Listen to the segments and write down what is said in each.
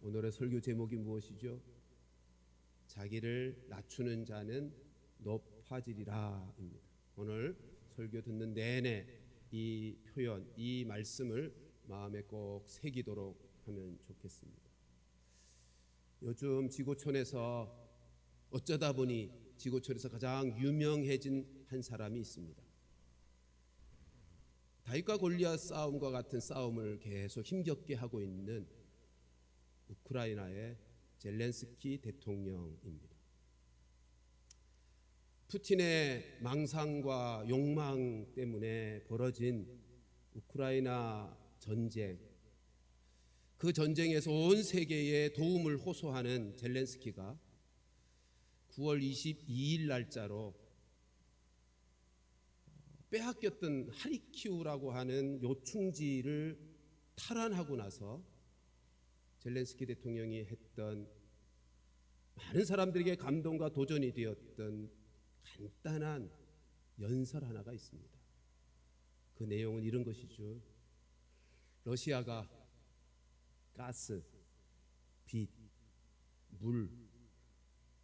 오늘의 설교 제목이 무엇이죠? 자기를 낮추는 자는 높아지리라입니다. 오늘 설교 듣는 내내 이 표현, 이 말씀을 마음에 꼭 새기도록 하면 좋겠습니다. 요즘 지구촌에서 어쩌다 보니 지구촌에서 가장 유명해진 한 사람이 있습니다. 다윗과 골리앗 싸움과 같은 싸움을 계속 힘겹게 하고 있는 우크라이나의 젤렌스키 대통령입니다. 푸틴의 망상과 욕망 때문에 벌어진 우크라이나 전쟁, 그 전쟁에서 온 세계에 도움을 호소하는 젤렌스키가 9월 22일 날짜로 빼앗겼던 하리키우라고 하는 요충지를 탈환하고 나서 젤렌스키 대통령이 했던 많은 사람들에게 감동과 도전이 되었던 간단한 연설 하나가 있습니다. 그 내용은 이런 것이죠. 러시아가 가스, 빛, 물,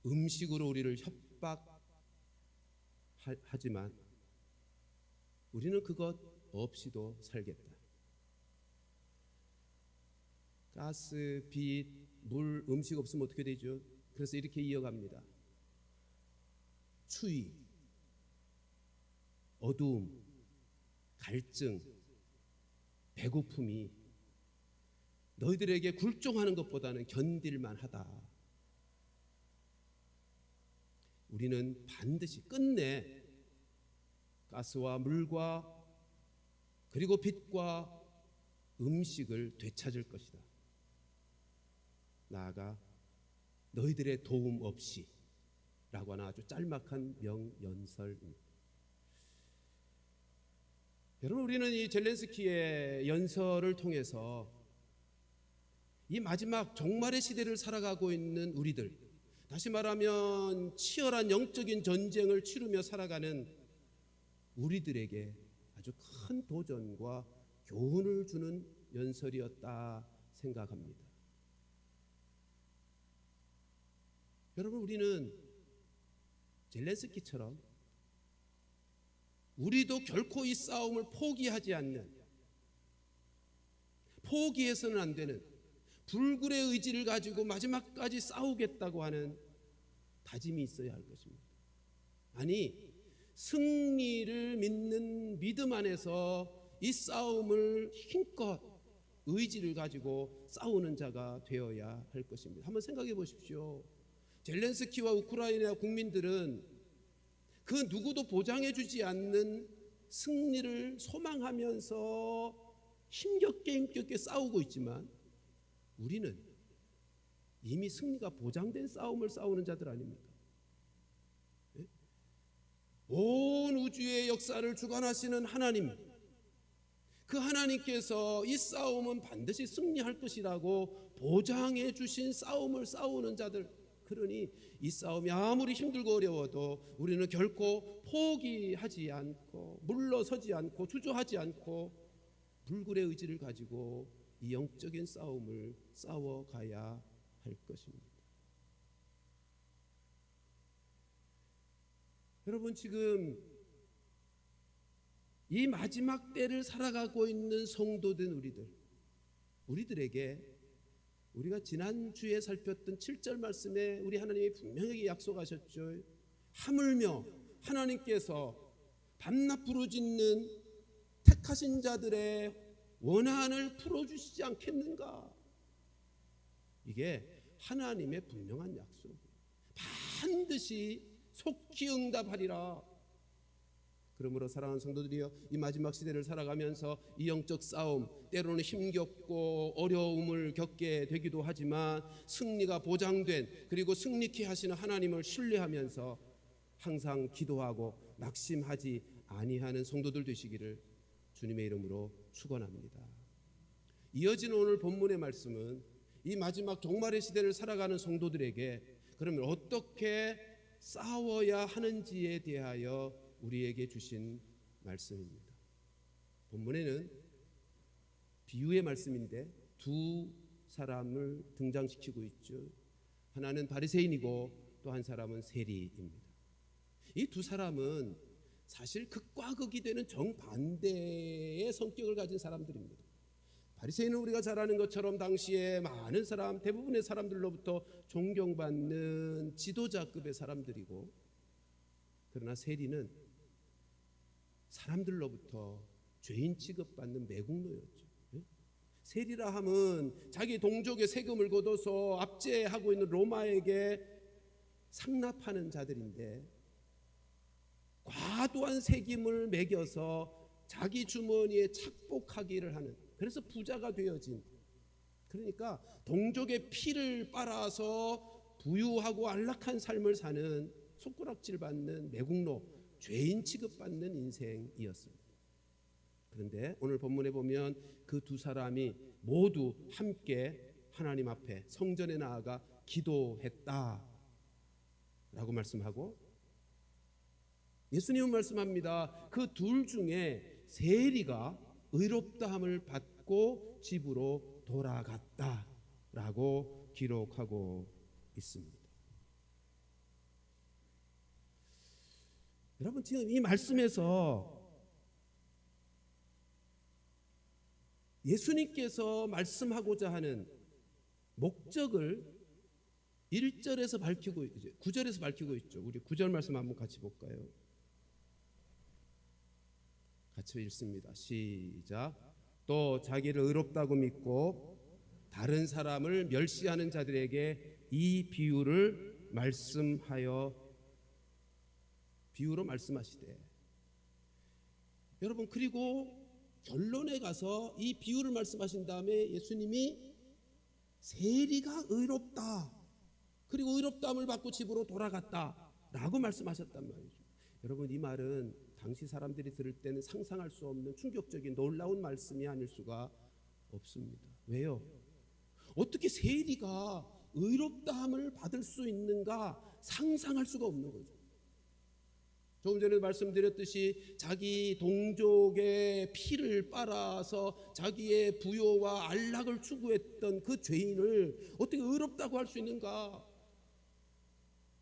음식으로 우리를 협박하지만 우리는 그것 없이도 살겠다. 가스, 빛, 물, 음식 없으면 어떻게 되죠? 그래서 이렇게 이어갑니다. 추위, 어두움, 갈증, 배고픔이 너희들에게 굴종하는 것보다는 견딜만 하다. 우리는 반드시 끝내 가스와 물과 그리고 빛과 음식을 되찾을 것이다. 나아가 너희들의 도움 없이 라고 하는 아주 짤막한 명연설입니다. 여러분, 우리는 이 젤렌스키의 연설을 통해서 이 마지막 종말의 시대를 살아가고 있는 우리들, 다시 말하면 치열한 영적인 전쟁을 치르며 살아가는 우리들에게 아주 큰 도전과 교훈을 주는 연설이었다 생각합니다. 여러분, 우리는 젤렌스키처럼 우리도 결코 이 싸움을 포기하지 않는, 포기해서는 안 되는 불굴의 의지를 가지고 마지막까지 싸우겠다고 하는 다짐이 있어야 할 것입니다. 아니, 승리를 믿는 믿음 안에서 이 싸움을 힘껏 의지를 가지고 싸우는 자가 되어야 할 것입니다. 한번 생각해 보십시오. 젤렌스키와 우크라이나 국민들은 그 누구도 보장해 주지 않는 승리를 소망하면서 힘겹게 싸우고 있지만 우리는 이미 승리가 보장된 싸움을 싸우는 자들 아닙니까? 온 우주의 역사를 주관하시는 하나님, 그 하나님께서 이 싸움은 반드시 승리할 것이라고 보장해 주신 싸움을 싸우는 자들, 그러니 이 싸움이 아무리 힘들고 어려워도 우리는 결코 포기하지 않고 물러서지 않고 주저하지 않고 불굴의 의지를 가지고 이 영적인 싸움을 싸워가야 할 것입니다. 여러분, 지금 이 마지막 때를 살아가고 있는 성도된 우리들에게 우리가 지난주에 살폈던 7절 말씀에 우리 하나님이 분명하게 약속하셨죠. 하물며 하나님께서 밤낮 부르짖는 택하신 자들의 원한을 풀어주시지 않겠는가? 이게 하나님의 분명한 약속. 반드시 속히 응답하리라. 그러므로 사랑하는 성도들이여, 이 마지막 시대를 살아가면서 이 영적 싸움, 때로는 힘겹고 어려움을 겪게 되기도 하지만 승리가 보장된, 그리고 승리케 하시는 하나님을 신뢰하면서 항상 기도하고 낙심하지 아니하는 성도들 되시기를 주님의 이름으로 축원합니다. 이어지는 오늘 본문의 말씀은 이 마지막 종말의 시대를 살아가는 성도들에게 그러면 어떻게 싸워야 하는지에 대하여 우리에게 주신 말씀입니다. 본문에는 비유의 말씀인데 두 사람을 등장시키고 있죠. 하나는 바리새인이고 또 한 사람은 세리입니다. 이 두 사람은 사실 극과 극이 되는 정반대의 성격을 가진 사람들입니다. 바리새인은 우리가 잘 아는 것처럼 당시에 많은 사람, 대부분의 사람들로부터 존경받는 지도자급의 사람들이고, 그러나 세리는 사람들로부터 죄인 취급받는 매국노였죠. 세리라 함은 자기 동족의 세금을 걷어서 압제하고 있는 로마에게 상납하는 자들인데, 과도한 세금을 매겨서 자기 주머니에 착복하기를 하는, 그래서 부자가 되어진, 그러니까 동족의 피를 빨아서 부유하고 안락한 삶을 사는, 손가락질 받는 매국노, 죄인 취급받는 인생이었습니다. 그런데 오늘 본문에 보면 그 두 사람이 모두 함께 하나님 앞에 성전에 나아가 기도했다 라고 말씀하고, 예수님은 말씀합니다. 그 둘 중에 세리가 의롭다함을 받고 집으로 돌아갔다라고 기록하고 있습니다. 여러분, 지금 이 말씀에서 예수님께서 말씀하고자 하는 목적을 1절에서 밝히고, 9절에서 밝히고 있죠. 우리 9절 말씀 한번 같이 볼까요? 같이 읽습니다. 시작. 또 자기를 의롭다고 믿고 다른 사람을 멸시하는 자들에게 이 비유를 비유로 말씀하시되. 여러분, 그리고 결론에 가서 이 비유를 말씀하신 다음에 예수님이 세리가 의롭다, 그리고 의롭다함을 받고 집으로 돌아갔다라고 말씀하셨단 말이죠. 여러분, 이 말은 당시 사람들이 들을 때는 상상할 수 없는 충격적인 놀라운 말씀이 아닐 수가 없습니다. 왜요? 어떻게 세리가 의롭다함을 받을 수 있는가 상상할 수가 없는 거죠. 조금 전에 말씀드렸듯이 자기 동족의 피를 빨아서 자기의 부요와 안락을 추구했던 그 죄인을 어떻게 의롭다고 할 수 있는가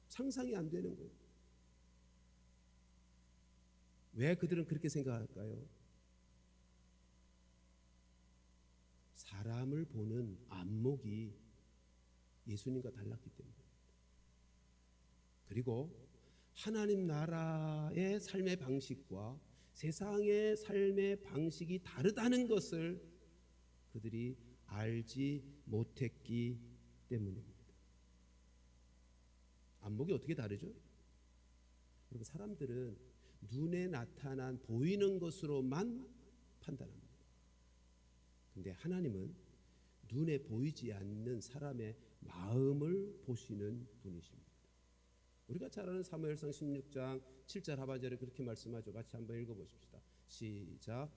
상상이 안 되는 거예요. 왜 그들은 그렇게 생각할까요? 사람을 보는 안목이 예수님과 달랐기 때문입니다. 그리고 하나님 나라의 삶의 방식과 세상의 삶의 방식이 다르다는 것을 그들이 알지 못했기 때문입니다. 안목이 어떻게 다르죠? 여러분, 사람들은 눈에 나타난 보이는 것으로만 판단합니다. 근데 하나님은 눈에 보이지 않는 사람의 마음을 보시는 분이십니다. 우리가 잘 아는 사무엘상 16장 7절 하반절에 그렇게 말씀하죠. 같이 한번 읽어보십시다. 시작.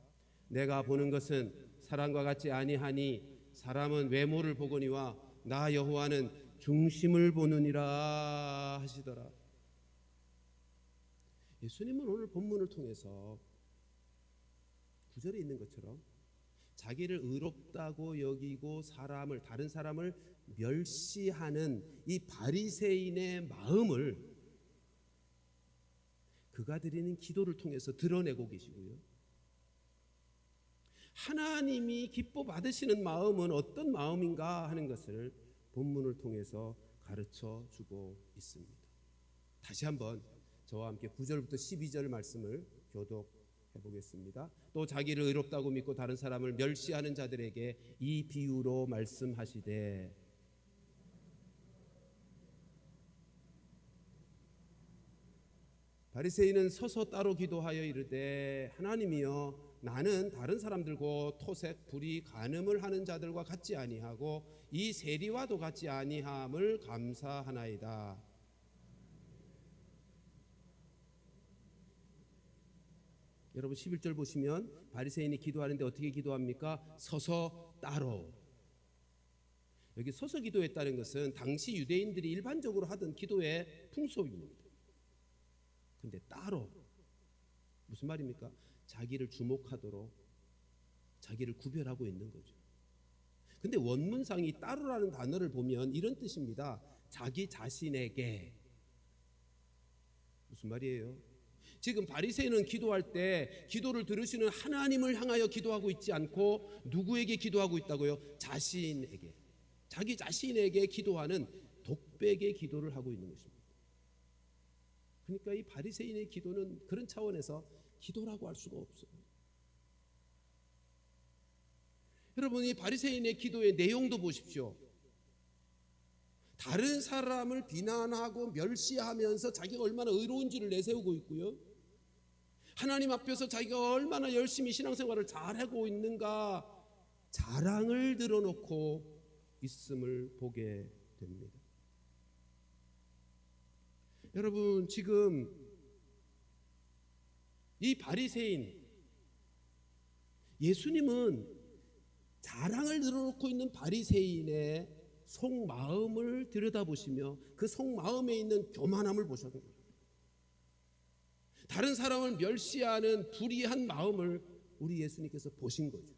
내가 보는 것은 사람과 같지 아니하니 사람은 외모를 보거니와 나 여호와는 중심을 보느니라 하시더라. 예수님은 오늘 본문을 통해서 9절에 있는 것처럼 자기를 의롭다고 여기고 다른 사람을 멸시하는 이 바리새인의 마음을 그가 드리는 기도를 통해서 드러내고 계시고요. 하나님이 기뻐 받으시는 마음은 어떤 마음인가 하는 것을 본문을 통해서 가르쳐 주고 있습니다. 다시 한번 저와 함께 9절부터 12절 말씀을 교독해 보겠습니다. 또 자기를 의롭다고 믿고 다른 사람을 멸시하는 자들에게 이 비유로 말씀하시되. 바리새인은 서서 따로 기도하여 이르되 하나님이여, 나는 다른 사람들과 토색, 불의, 간음을 하는 자들과 같지 아니하고 이 세리와도 같지 아니함을 감사하나이다. 여러분 11절 보시면 바리새인이 기도하는데 어떻게 기도합니까? 서서 따로. 여기 서서 기도했다는 것은 당시 유대인들이 일반적으로 하던 기도의 풍속입니다. 근데 따로 무슨 말입니까? 자기를 주목하도록 자기를 구별하고 있는 거죠. 근데 원문상이 따로라는 단어를 보면 이런 뜻입니다. 자기 자신에게. 무슨 말이에요? 지금 바리새인은 기도할 때 기도를 들으시는 하나님을 향하여 기도하고 있지 않고 누구에게 기도하고 있다고요? 자신에게. 자기 자신에게 기도하는 독백의 기도를 하고 있는 것입니다. 그러니까 이 바리새인의 기도는 그런 차원에서 기도라고 할 수가 없어요. 여러분, 이 바리새인의 기도의 내용도 보십시오. 다른 사람을 비난하고 멸시하면서 자기가 얼마나 의로운지를 내세우고 있고요, 하나님 앞에서 자기가 얼마나 열심히 신앙생활을 잘하고 있는가 자랑을 드러놓고 있음을 보게 됩니다. 여러분, 지금 이 바리새인, 예수님은 자랑을 드러놓고 있는 바리새인의 속마음을 들여다보시며 그 속마음에 있는 교만함을 보셨던 거예요. 다른 사람을 멸시하는 불의한 마음을 우리 예수님께서 보신 거죠.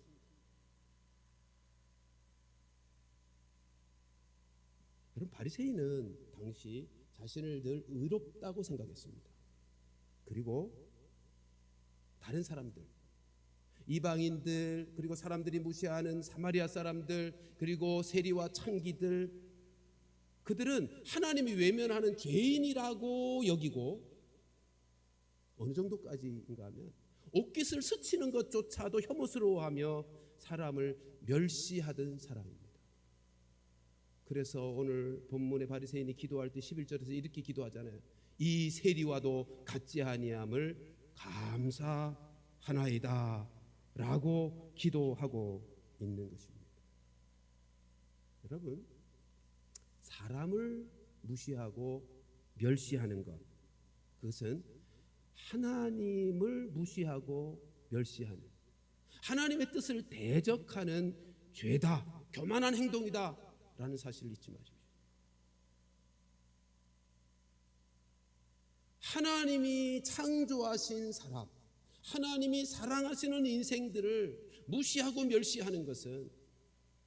여러분, 바리새인은 당시 자신을 늘 의롭다고 생각했습니다. 그리고 다른 사람들, 이방인들, 그리고 사람들이 무시하는 사마리아 사람들, 그리고 세리와 창기들, 그들은 하나님이 외면하는 죄인이라고 여기고, 어느 정도까지인가 하면 옷깃을 스치는 것조차도 혐오스러워하며 사람을 멸시하던 사람입니다. 그래서 오늘 본문의 바리새인이 기도할 때 11절에서 이렇게 기도하잖아요. 이 세리와도 같지 아니함을 감사하나이다 라고 기도하고 있는 것입니다. 여러분, 사람을 무시하고 멸시하는 것, 그것은 하나님을 무시하고 멸시하는, 하나님의 뜻을 대적하는 죄다, 교만한 행동이다 라는 사실을 잊지 마십시오. 하나님이 창조하신 사람, 하나님이 사랑하시는 인생들을 무시하고 멸시하는 것은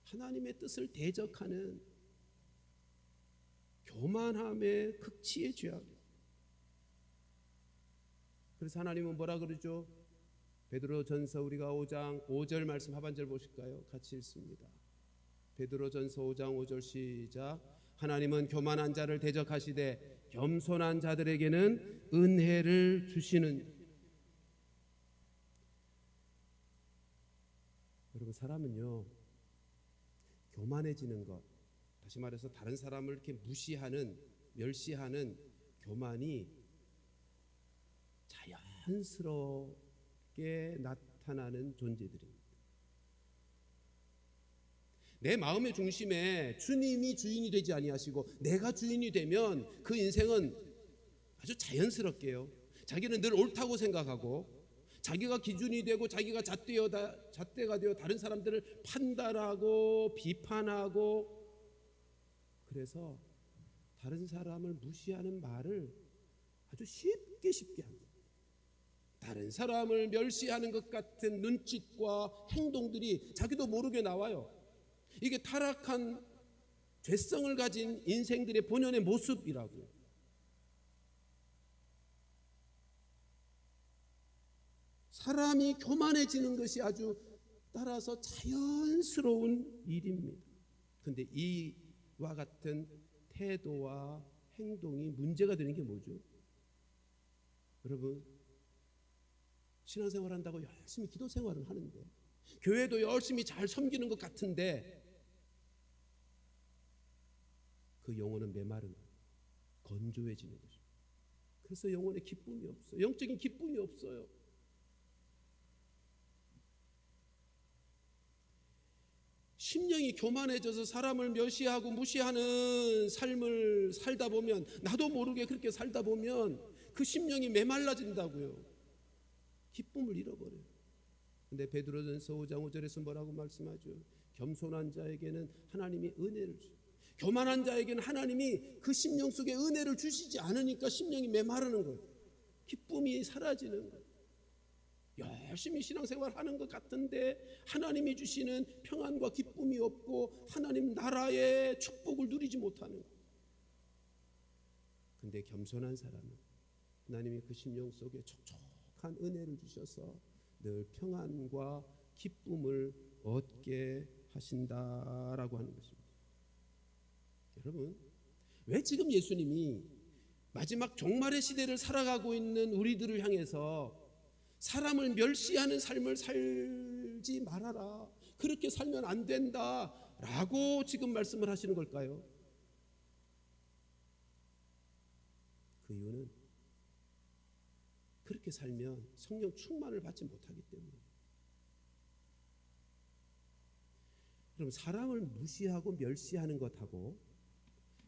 하나님의 뜻을 대적하는 교만함의 극치의 죄악입니다. 그래서 하나님은 뭐라 그러죠? 베드로전서 우리가 5장 5절 말씀 하반절 보실까요? 같이 읽습니다. 베드로전서 5장 5절 시작. 하나님은 교만한 자를 대적하시되 겸손한 자들에게는 은혜를 주시는. 여러분, 사람은요, 교만해지는 것, 다시 말해서 다른 사람을 이렇게 무시하는, 멸시하는 교만이 자연스럽게 나타나는 존재들입니다. 내 마음의 중심에 주님이 주인이 되지 아니하시고 내가 주인이 되면 그 인생은 아주 자연스럽게요, 자기는 늘 옳다고 생각하고 자기가 기준이 되고 자기가 잣대가 되어 다른 사람들을 판단하고 비판하고, 그래서 다른 사람을 무시하는 말을 아주 쉽게 합니다. 다른 사람을 멸시하는 것 같은 눈짓과 행동들이 자기도 모르게 나와요. 이게 타락한 죄성을 가진 인생들의 본연의 모습이라고요. 사람이 교만해지는 것이 아주 따라서 자연스러운 일입니다. 그런데 이와 같은 태도와 행동이 문제가 되는 게 뭐죠? 여러분, 신앙생활 한다고 열심히 기도 생활을 하는데, 교회도 열심히 잘 섬기는 것 같은데 그 영혼은 메마른, 건조해지는 것입니다. 그래서 영혼에 기쁨이 없어요. 영적인 기쁨이 없어요. 심령이 교만해져서 사람을 멸시하고 무시하는 삶을 살다 보면, 나도 모르게 그렇게 살다 보면 그 심령이 메말라진다고요. 기쁨을 잃어버려요. 근데 베드로전서 5장 5절에서 뭐라고 말씀하죠? 겸손한 자에게는 하나님이 은혜를 주시고, 교만한 자에게는 하나님이 그 심령 속에 은혜를 주시지 않으니까 심령이 메마르는 거예요. 기쁨이 사라지는 거예요. 열심히 신앙생활 하는 것 같은데 하나님이 주시는 평안과 기쁨이 없고 하나님 나라의 축복을 누리지 못하는 거예요. 근데 겸손한 사람은 하나님이 그 심령 속에 촉촉한 은혜를 주셔서 늘 평안과 기쁨을 얻게 하신다라고 하는 것입니다. 여러분, 왜 지금 예수님이 마지막 종말의 시대를 살아가고 있는 우리들을 향해서 사람을 멸시하는 삶을 살지 말아라, 그렇게 살면 안 된다 라고 지금 말씀을 하시는 걸까요? 그 이유는 그렇게 살면 성령 충만을 받지 못하기 때문이에요. 그럼 사람을 무시하고 멸시하는 것하고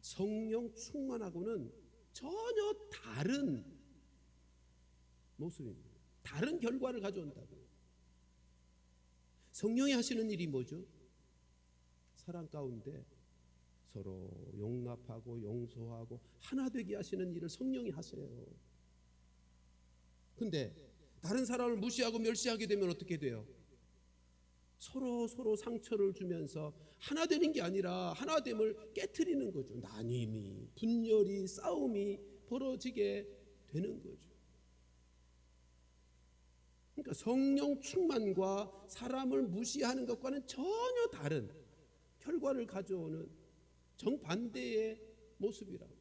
성령 충만하고는 전혀 다른 모습입니다. 다른 결과를 가져온다고요. 성령이 하시는 일이 뭐죠? 사랑 가운데 서로 용납하고 용서하고 하나 되게 하시는 일을 성령이 하세요. 근데 다른 사람을 무시하고 멸시하게 되면 어떻게 돼요? 서로 상처를 주면서 하나 되는 게 아니라 하나됨을 깨트리는 거죠. 나님이, 분열이, 싸움이 벌어지게 되는 거죠. 그러니까 성령 충만과 사람을 무시하는 것과는 전혀 다른 결과를 가져오는 정반대의 모습이라고.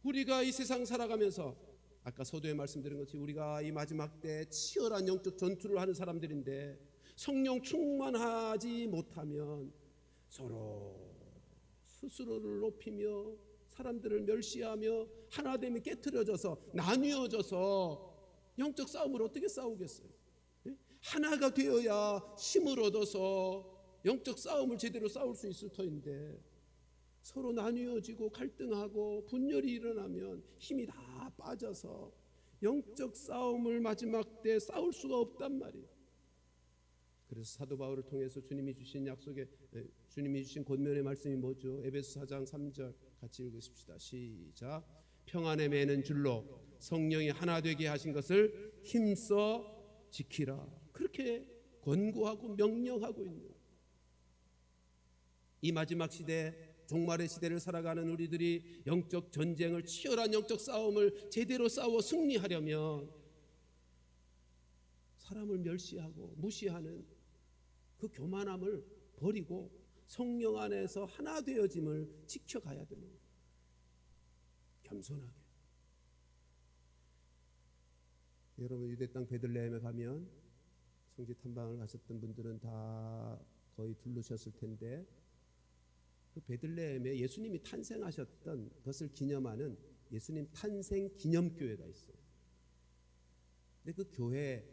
우리가 이 세상 살아가면서 아까 서두에 말씀드린 것이 우리가 이 마지막 때 치열한 영적 전투를 하는 사람들인데 성령 충만하지 못하면 서로 스스로를 높이며 사람들을 멸시하며 하나됨이 깨트려져서 나뉘어져서 영적 싸움을 어떻게 싸우겠어요? 하나가 되어야 힘을 얻어서 영적 싸움을 제대로 싸울 수 있을 터인데 서로 나뉘어지고 갈등하고 분열이 일어나면 힘이 다 빠져서 영적 싸움을 마지막 때 싸울 수가 없단 말이에요. 그래서 사도 바울을 통해서 주님이 주신 약속에 주님이 주신 권면의 말씀이 뭐죠? 에베소 4장 3절 같이 읽으십시다. 시작. 평안에 매는 줄로 성령이 하나 되게 하신 것을 힘써 지키라. 그렇게 권고하고 명령하고 있는 이 마지막 시대, 종말의 시대를 살아가는 우리들이 영적 전쟁을, 치열한 영적 싸움을 제대로 싸워 승리하려면 사람을 멸시하고 무시하는 그 교만함을 버리고 성령 안에서 하나 되어짐을 지켜가야 되는 거예요. 겸손하게. 여러분, 유대 땅 베들레헴에 가면 성지 탐방을 가셨던 분들은 다 거의 둘러셨을 텐데 그 베들레헴에 예수님이 탄생하셨던 것을 기념하는 예수님 탄생 기념교회가 있어요. 근데 그 교회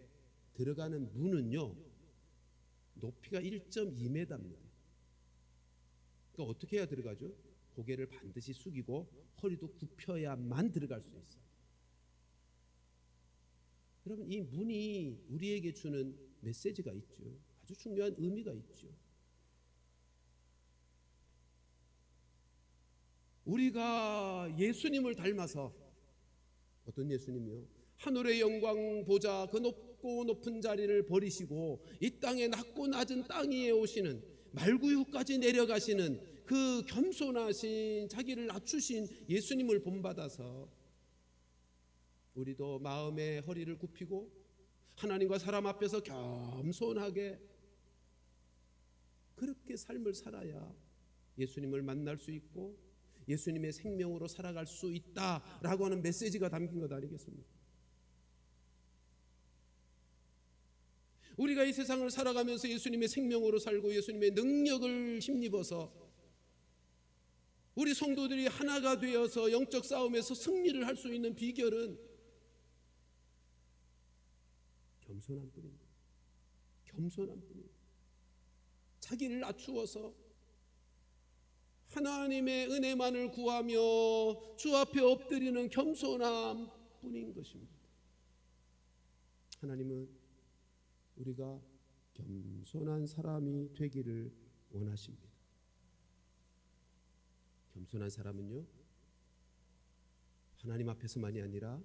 들어가는 문은요 높이가 1.2m입니다. 그러니까 어떻게 해야 들어가죠? 고개를 반드시 숙이고 허리도 굽혀야만 들어갈 수 있어요. 여러분, 이 문이 우리에게 주는 메시지가 있죠. 아주 중요한 의미가 있죠. 우리가 예수님을 닮아서, 어떤 예수님이요? 하늘의 영광 보좌 그 높고 높은 자리를 버리시고 이 땅에 낮고 낮은 땅 위에 오시는, 말구유까지 내려가시는 그 겸손하신, 자기를 낮추신 예수님을 본받아서 우리도 마음의 허리를 굽히고 하나님과 사람 앞에서 겸손하게 그렇게 삶을 살아야 예수님을 만날 수 있고 예수님의 생명으로 살아갈 수 있다라고 하는 메시지가 담긴 것 아니겠습니까? 우리가 이 세상을 살아가면서 예수님의 생명으로 살고 예수님의 능력을 힘입어서 우리 성도들이 하나가 되어서 영적 싸움에서 승리를 할 수 있는 비결은 겸손한 뿐입니다. 겸손한 뿐입니다. 자기를 낮추어서 하나님의 은혜만을 구하며 주 앞에 엎드리는 겸손함 뿐인 것입니다. 하나님은 우리가 겸손한 사람이 되기를 원하십니다. 겸손한 사람은요, 하나님 앞에서만이 아니라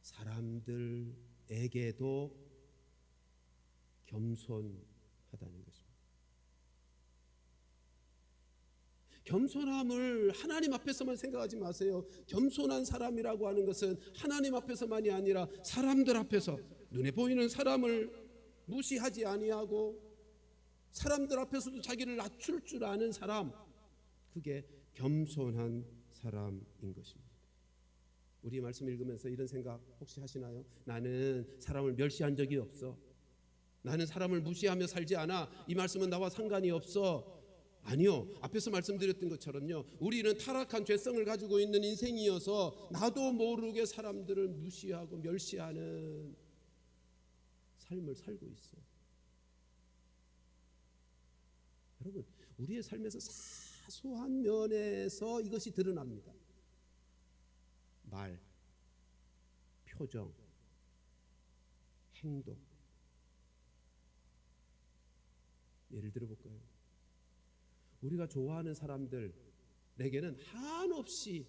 사람들에게도 겸손하다는 것입니다. 겸손함을 하나님 앞에서만 생각하지 마세요. 겸손한 사람이라고 하는 것은 하나님 앞에서만이 아니라 사람들 앞에서 눈에 보이는 사람을 무시하지 아니하고 사람들 앞에서도 자기를 낮출 줄 아는 사람, 그게 겸손한 사람인 것입니다. 우리 말씀 읽으면서 이런 생각 혹시 하시나요? 나는 사람을 멸시한 적이 없어. 나는 사람을 무시하며 살지 않아. 이 말씀은 나와 상관이 없어. 아니요. 앞에서 말씀드렸던 것처럼요. 우리는 타락한 죄성을 가지고 있는 인생이어서 나도 모르게 사람들을 무시하고 멸시하는 삶을 살고 있어요. 여러분, 우리의 삶에서 사소한 면에서 이것이 드러납니다. 말, 표정, 행동. 예를 들어볼까요? 우리가 좋아하는 사람들에게는 한없이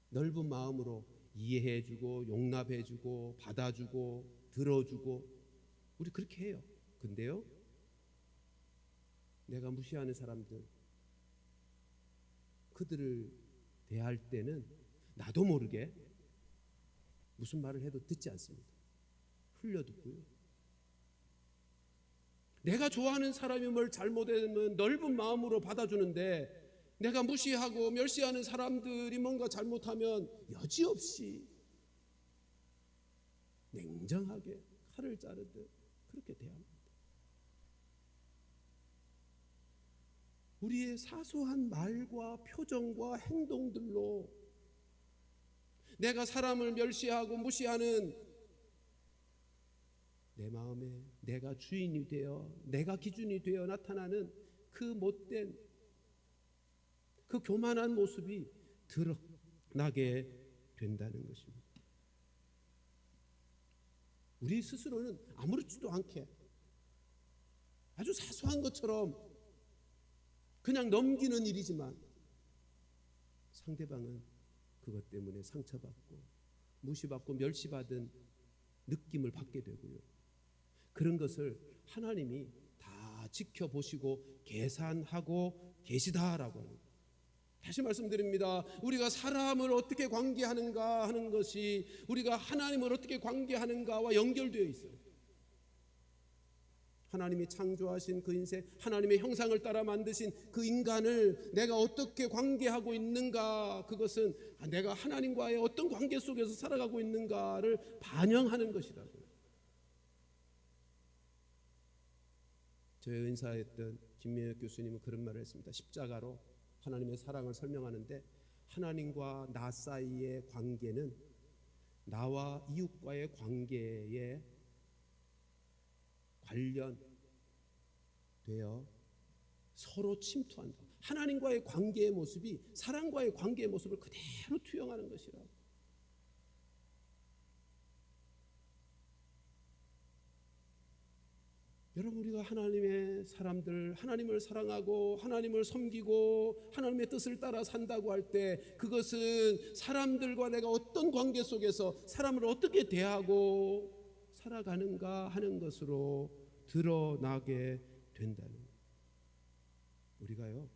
넓은 마음으로 이해해주고 용납해주고 받아주고 들어주고 우리 그렇게 해요. 근데요, 내가 무시하는 사람들, 그들을 대할 때는 나도 모르게 무슨 말을 해도 듣지 않습니다. 흘려듣고요. 내가 좋아하는 사람이 뭘 잘못하면 넓은 마음으로 받아주는데 내가 무시하고 멸시하는 사람들이 뭔가 잘못하면 여지없이 냉정하게 칼을 자르듯 그렇게 대합니다. 우리의 사소한 말과 표정과 행동들로 내가 사람을 멸시하고 무시하는 내 마음에 내가 주인이 되어 내가 기준이 되어 나타나는 그 못된 그 교만한 모습이 드러나게 된다는 것입니다. 우리 스스로는 아무렇지도 않게 아주 사소한 것처럼 그냥 넘기는 일이지만 상대방은 그것 때문에 상처받고 무시받고 멸시받은 느낌을 받게 되고요. 그런 것을 하나님이 다 지켜보시고 계산하고 계시다라고 합니다. 다시 말씀드립니다. 우리가 사람을 어떻게 관계하는가 하는 것이 우리가 하나님을 어떻게 관계하는가와 연결되어 있어요. 하나님이 창조하신 그 인생, 하나님의 형상을 따라 만드신 그 인간을 내가 어떻게 관계하고 있는가, 그것은 내가 하나님과의 어떤 관계 속에서 살아가고 있는가를 반영하는 것이라고요. 저의 은사했던 김명혁 교수님은 그런 말을 했습니다. 십자가로 하나님의 사랑을 설명하는데 하나님과 나 사이의 관계는 나와 이웃과의 관계에 관련되어 서로 침투한다. 하나님과의 관계의 모습이 사람과의 관계의 모습을 그대로 투영하는 것이라고. 여러분, 우리가 하나님의 사람들, 하나님을 사랑하고 하나님을 섬기고 하나님의 뜻을 따라 산다고 할 때 그것은 사람들과 내가 어떤 관계 속에서 사람을 어떻게 대하고 살아가는가 하는 것으로 드러나게 된다는 거예요. 우리가요,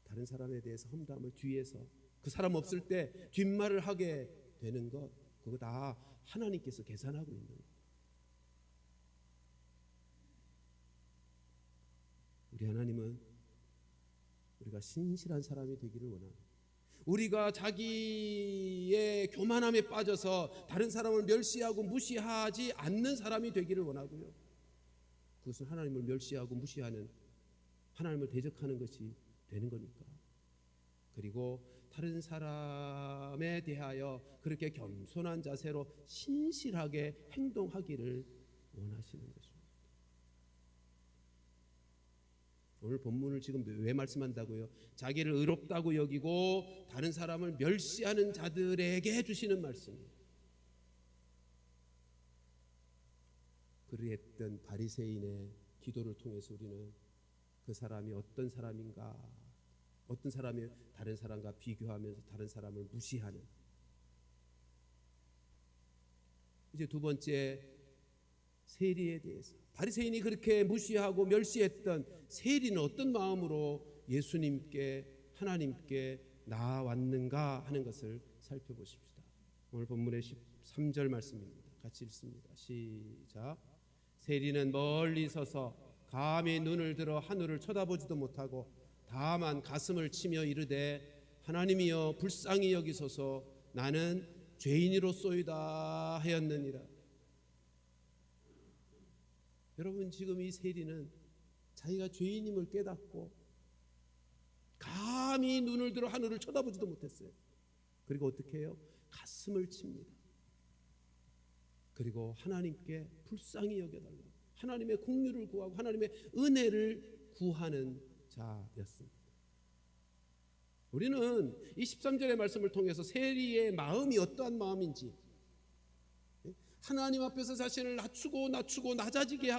다른 사람에 대해서 험담을 뒤에서 그 사람 없을 때 뒷말을 하게 되는 것, 그거 다 하나님께서 계산하고 있는 거예요. 우리 하나님은 우리가 신실한 사람이 되기를 원합니다. 우리가 자기의 교만함에 빠져서 다른 사람을 멸시하고 무시하지 않는 사람이 되기를 원하고요. 그것은 하나님을 멸시하고 무시하는, 하나님을 대적하는 것이 되는 거니까. 그리고 다른 사람에 대하여 그렇게 겸손한 자세로 신실하게 행동하기를 원하시는 것입니다. 오늘 본문을 지금 왜 말씀한다고요? 자기를 의롭다고 여기고 다른 사람을 멸시하는 자들에게 해주시는 말씀이에요. 그리했던 바리새인의 기도를 통해서 우리는 그 사람이 어떤 사람인가, 어떤 사람이 다른 사람과 비교하면서 다른 사람을 무시하는 이제 두 번째, 세리에 대해서. 바리새인이 그렇게 무시하고 멸시했던 세리는 어떤 마음으로 예수님께, 하나님께 나아왔는가 하는 것을 살펴보십시다. 오늘 본문의 13절 말씀입니다. 같이 읽습니다. 시작. 세리는 멀리 서서 감히 눈을 들어 하늘을 쳐다보지도 못하고 다만 가슴을 치며 이르되 하나님이여 불쌍히 여기소서 나는 죄인이로소이다 하였느니라. 여러분, 지금 이 세리는 자기가 죄인임을 깨닫고 감히 눈을 들어 하늘을 쳐다보지도 못했어요. 그리고 어떻게 해요? 가슴을 칩니다. 그리고 하나님께 불쌍히 여겨달라고, 하나님의 공유를 구하고 하나님의 은혜를 구하는 자였습니다. 우리는 이 13절의 말씀을 통해서 세리의 마음이 어떠한 마음인지, 하나님 앞에서 자신을 낮추고 낮아지게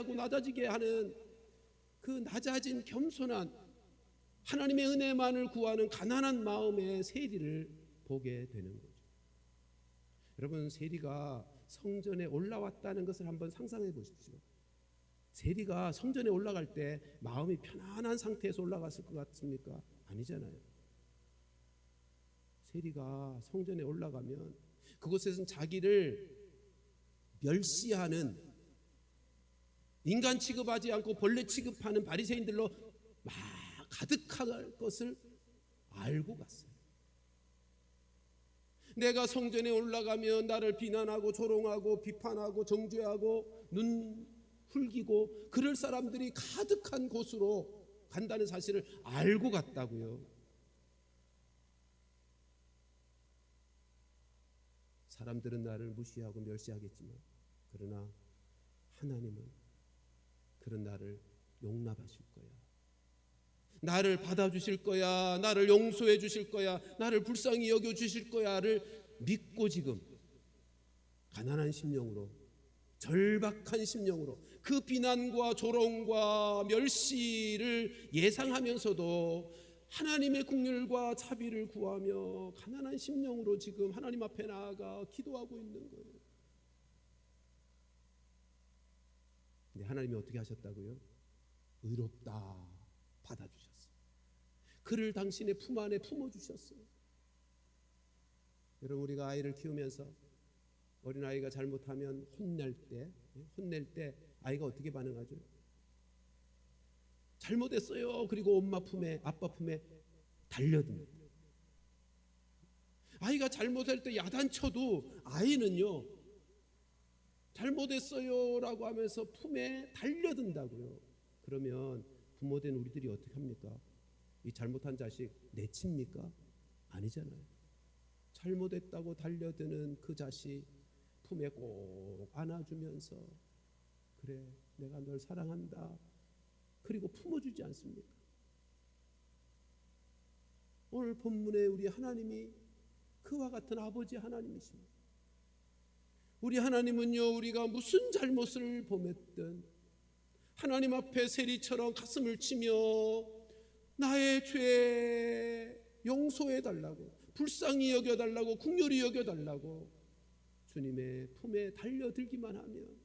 하는 그 낮아진 겸손한 하나님의 은혜만을 구하는 가난한 마음의 세리를 보게 되는 거죠. 여러분, 세리가 성전에 올라왔다는 것을 한번 상상해 보십시오. 세리가 성전에 올라갈 때 마음이 편안한 상태에서 올라갔을 것 같습니까? 아니잖아요. 세리가 성전에 올라가면 그곳에서는 자기를 멸시하는, 인간 취급하지 않고 벌레 취급하는 바리새인들로 막 가득할 것을 알고 갔어요. 내가 성전에 올라가면 나를 비난하고 조롱하고 비판하고 정죄하고 눈 흘기고 그럴 사람들이 가득한 곳으로 간다는 사실을 알고 갔다고요. 사람들은 나를 무시하고 멸시하겠지만 그러나 하나님은 그런 나를 용납하실 거야, 나를 받아주실 거야, 나를 용서해 주실 거야, 나를 불쌍히 여겨주실 거야를 믿고 지금 가난한 심령으로, 절박한 심령으로 그 비난과 조롱과 멸시를 예상하면서도 하나님의 긍휼과 자비를 구하며 가난한 심령으로 지금 하나님 앞에 나아가 기도하고 있는 거예요. 근데 하나님이 어떻게 하셨다고요? 의롭다 받아주셨어요. 그를 당신의 품 안에 품어주셨어요. 여러분, 우리가 아이를 키우면서 어린아이가 잘못하면 혼낼 때 아이가 어떻게 반응하죠? 잘못했어요. 그리고 엄마 품에, 아빠 품에 달려듭니다. 아이가 잘못할 때 야단쳐도 아이는요, 잘못했어요 라고 하면서 품에 달려든다고요. 그러면 부모된 우리들이 어떻게 합니까? 이 잘못한 자식 내칩니까? 아니잖아요. 잘못했다고 달려드는 그 자식 품에 꼭 안아주면서 그래, 내가 널 사랑한다, 그리고 품어주지 않습니까? 오늘 본문에 우리 하나님이 그와 같은 아버지 하나님이십니다. 우리 하나님은요, 우리가 무슨 잘못을 범했든 하나님 앞에 세리처럼 가슴을 치며 나의 죄 용서해 달라고, 불쌍히 여겨달라고, 긍휼히 여겨달라고 주님의 품에 달려들기만 하면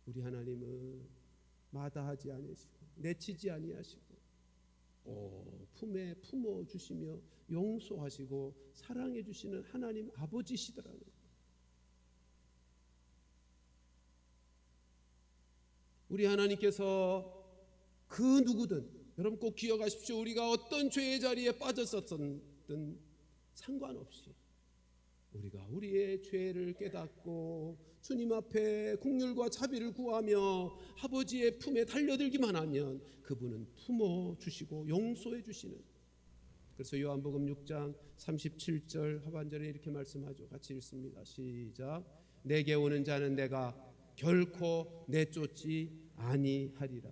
우리 하나님은 마다하지 않으시고 내치지 아니하시고 품에 품어주시며 용서하시고 사랑해 주시는 하나님 아버지시더라는 거예요. 우리 하나님께서 그 누구든, 여러분 꼭 기억하십시오. 우리가 어떤 죄의 자리에 빠졌었든 상관없이 우리가 우리의 죄를 깨닫고 주님 앞에 긍휼과 자비를 구하며 아버지의 품에 달려들기만 하면 그분은 품어주시고 용서해 주시는. 그래서 요한복음 6장 37절 하반절에 이렇게 말씀하죠. 같이 읽습니다. 시작. 내게 오는 자는 내가 결코 내쫓지 아니하리라.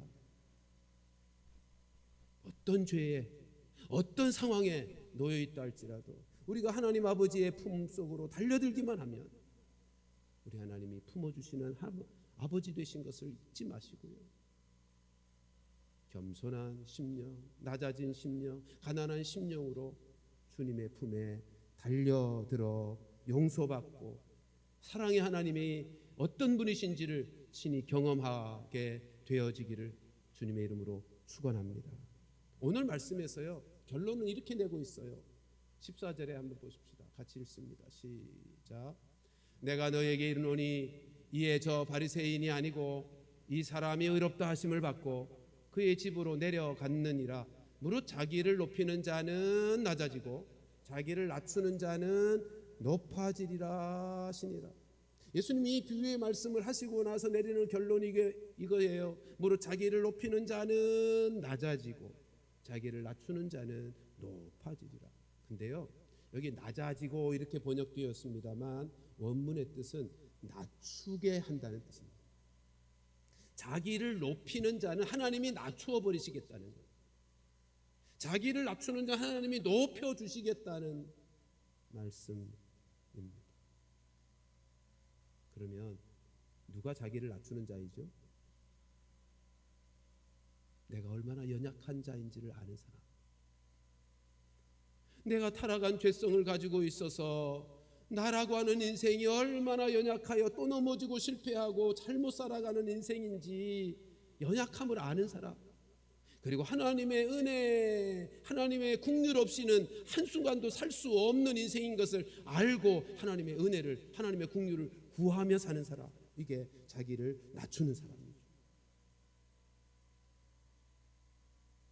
어떤 죄에, 어떤 상황에 놓여 있다 할지라도 우리가 하나님 아버지의 품 속으로 달려들기만 하면 우리 하나님이 품어주시는 아버지 되신 것을 잊지 마시고요. 겸손한 심령, 낮아진 심령, 가난한 심령으로 주님의 품에 달려들어 용서받고 사랑의 하나님이 어떤 분이신지를 친히 경험하게 되어지기를 주님의 이름으로 축원합니다. 오늘 말씀에서요, 결론은 이렇게 내고 있어요. 14절에 한번 보십시다. 같이 읽습니다. 시작. 내가 너에게 이르노니 이에 저 바리새인이 아니고 이 사람이 의롭다 하심을 받고 그의 집으로 내려갔느니라. 무릇 자기를 높이는 자는 낮아지고 자기를 낮추는 자는 높아지리라 하시니라. 예수님이 이 비유의 말씀을 하시고 나서 내리는 결론이 이거예요. 무릇 자기를 높이는 자는 낮아지고 자기를 낮추는 자는 높아지리라. 근데요, 여기 낮아지고 이렇게 번역되었습니다만 원문의 뜻은 낮추게 한다는 뜻입니다. 자기를 높이는 자는 하나님이 낮추어 버리시겠다는 거예요. 자기를 낮추는 자 하나님이 높여 주시겠다는 말씀입니다. 그러면 누가 자기를 낮추는 자이죠? 내가 얼마나 연약한 자인지를 아는 사람. 내가 타락한 죄성을 가지고 있어서 나라고 하는 인생이 얼마나 연약하여 또 넘어지고 실패하고 잘못 살아가는 인생인지 연약함을 아는 사람. 그리고 하나님의 은혜, 하나님의 국률 없이는 한순간도 살 수 없는 인생인 것을 알고 하나님의 은혜를, 하나님의 국률을 구하며 사는 사람. 이게 자기를 낮추는 사람이죠.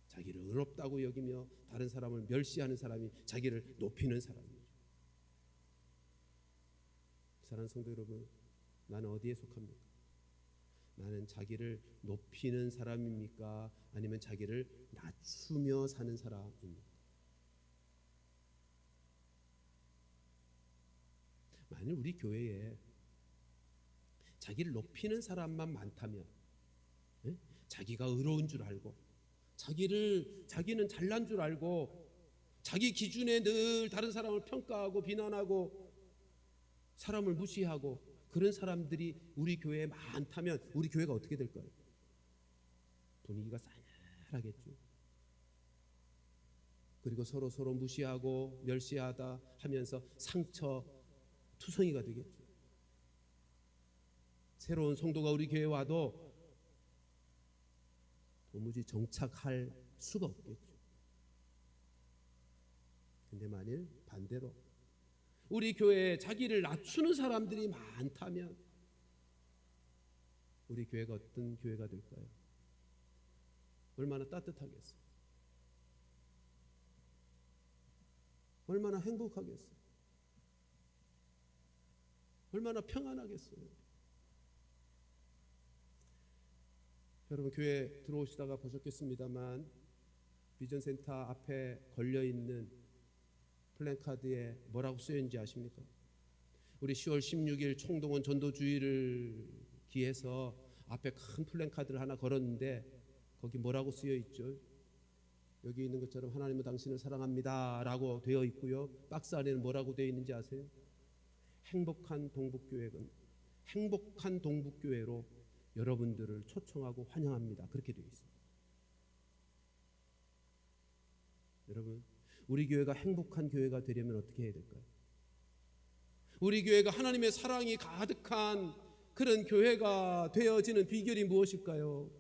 자기를 의롭다고 여기며 다른 사람을 멸시하는 사람이 자기를 높이는 사람이죠. 사랑하는 성도 여러분, 나는 어디에 속합니까? 나는 자기를 높이는 사람입니까? 아니면 자기를 낮추며 사는 사람입니까? 만일 우리 교회에 자기를 높이는 사람만 많다면, 자기가 의로운 줄 알고 자기는 잘난 줄 알고 자기 기준에 늘 다른 사람을 평가하고 비난하고 사람을 무시하고 그런 사람들이 우리 교회에 많다면 우리 교회가 어떻게 될까요? 분위기가 싸늘하겠죠. 그리고 서로 무시하고 멸시하다 하면서 상처 투성이가 되겠죠. 새로운 성도가 우리 교회에 와도 도무지 정착할 수가 없겠죠. 근데 만일 반대로 우리 교회에 자기를 낮추는 사람들이 많다면 우리 교회가 어떤 교회가 될까요? 얼마나 따뜻하겠어요? 얼마나 행복하겠어요? 얼마나 평안하겠어요? 여러분, 교회 들어오시다가 보셨겠습니다만 비전센터 앞에 걸려있는 플랜카드에 뭐라고 쓰여있는지 아십니까? 우리 10월 16일 총동원 전도주의를 기해서 앞에 큰 플랜카드를 하나 걸었는데 거기 뭐라고 쓰여있죠? 여기 있는 것처럼 하나님은 당신을 사랑합니다 라고 되어 있고요, 박스 안에는 뭐라고 되어 있는지 아세요? 행복한 동북교회로 여러분들을 초청하고 환영합니다, 그렇게 되어 있습니다. 여러분, 우리 교회가 행복한 교회가 되려면 어떻게 해야 될까요? 우리 교회가 하나님의 사랑이 가득한 그런 교회가 되어지는 비결이 무엇일까요?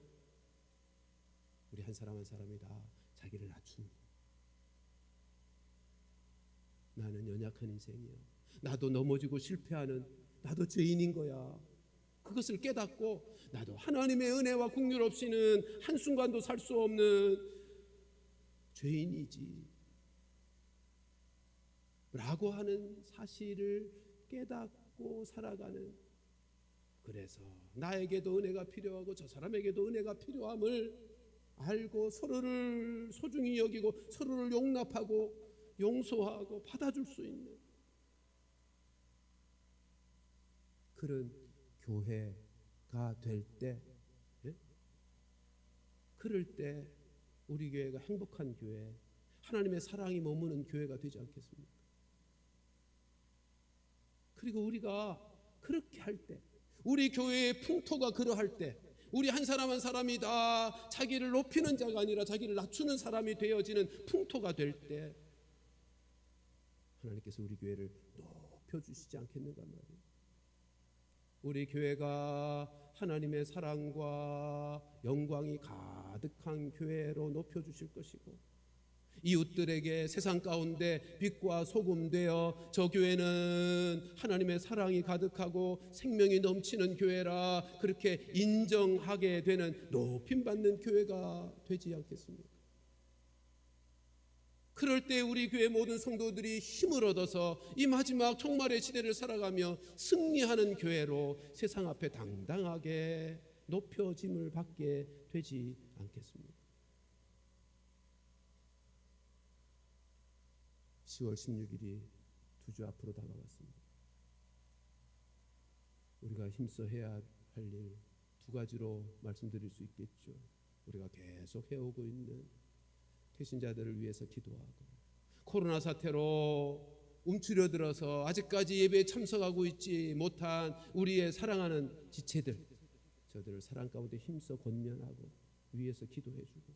우리 한 사람 한 사람이 다 자기를 낮춘다. 나는 연약한 인생이야. 나도 넘어지고 실패하는, 나도 죄인인 거야. 그것을 깨닫고 나도 하나님의 은혜와 국률 없이는 한순간도 살 수 없는 죄인이지 라고 하는 사실을 깨닫고 살아가는, 그래서 나에게도 은혜가 필요하고 저 사람에게도 은혜가 필요함을 알고 서로를 소중히 여기고 서로를 용납하고 용서하고 받아줄 수 있는 그런 교회가 될 때, 그럴 때 우리 교회가 행복한 교회, 하나님의 사랑이 머무는 교회가 되지 않겠습니까? 그리고 우리가 그렇게 할 때, 우리 교회의 풍토가 그러할 때, 우리 한 사람 한 사람이 다 자기를 높이는 자가 아니라 자기를 낮추는 사람이 되어지는 풍토가 될 때 하나님께서 우리 교회를 높여주시지 않겠는가 말이에요. 우리 교회가 하나님의 사랑과 영광이 가득한 교회로 높여주실 것이고, 이웃들에게 세상 가운데 빛과 소금 되어 저 교회는 하나님의 사랑이 가득하고 생명이 넘치는 교회라 그렇게 인정하게 되는 높임받는 교회가 되지 않겠습니까? 그럴 때 우리 교회 모든 성도들이 힘을 얻어서 이 마지막 종말의 시대를 살아가며 승리하는 교회로 세상 앞에 당당하게 높여짐을 받게 되지 않겠습니까? 10월 16일이 두 주 앞으로 다가왔습니다. 우리가 힘써 해야 할 일 두 가지로 말씀드릴 수 있겠죠. 우리가 계속 해오고 있는 태신자들을 위해서 기도하고, 코로나 사태로 움츠려들어서 아직까지 예배에 참석하고 있지 못한 우리의 사랑하는 지체들, 저들을 사랑 가운데 힘써 권면하고 위에서 기도해주고,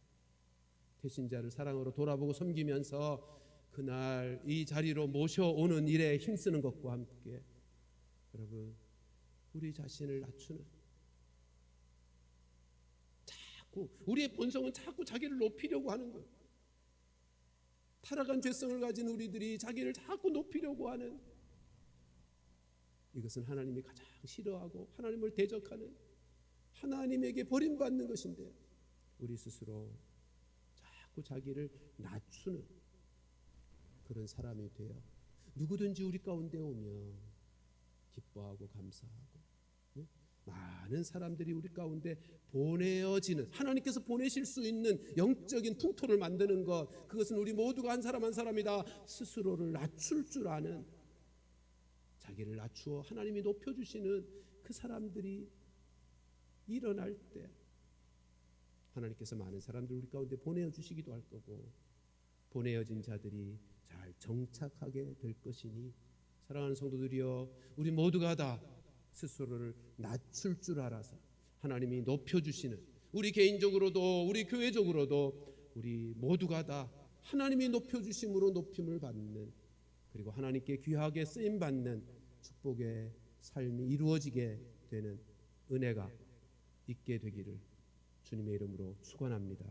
태신자를 사랑으로 돌아보고 섬기면서 그날 이 자리로 모셔오는 일에 힘쓰는 것과 함께 여러분, 우리 자신을 낮추는, 자꾸 우리의 본성은 자꾸 자기를 높이려고 하는 거예요. 타락한 죄성을 가진 우리들이 자기를 자꾸 높이려고 하는, 이것은 하나님이 가장 싫어하고 하나님을 대적하는, 하나님에게 버림받는 것인데, 우리 스스로 자꾸 자기를 낮추는 그런 사람이 되어 누구든지 우리 가운데 오면 기뻐하고 감사하고, 많은 사람들이 우리 가운데 보내어지는, 하나님께서 보내실 수 있는 영적인 풍토를 만드는 것, 그것은 우리 모두가 한 사람 한 사람이다 스스로를 낮출 줄 아는, 자기를 낮추어 하나님이 높여주시는 그 사람들이 일어날 때 하나님께서 많은 사람들 우리 가운데 보내어 주시기도 할 거고, 보내어진 자들이 잘 정착하게 될 것이니, 사랑하는 성도들이여, 우리 모두가 다 스스로를 낮출 줄 알아서 하나님이 높여주시는, 우리 개인적으로도 우리 교회적으로도 우리 모두가 다 하나님이 높여주심으로 높임을 받는, 그리고 하나님께 귀하게 쓰임받는 축복의 삶이 이루어지게 되는 은혜가 있게 되기를 주님의 이름으로 축원합니다.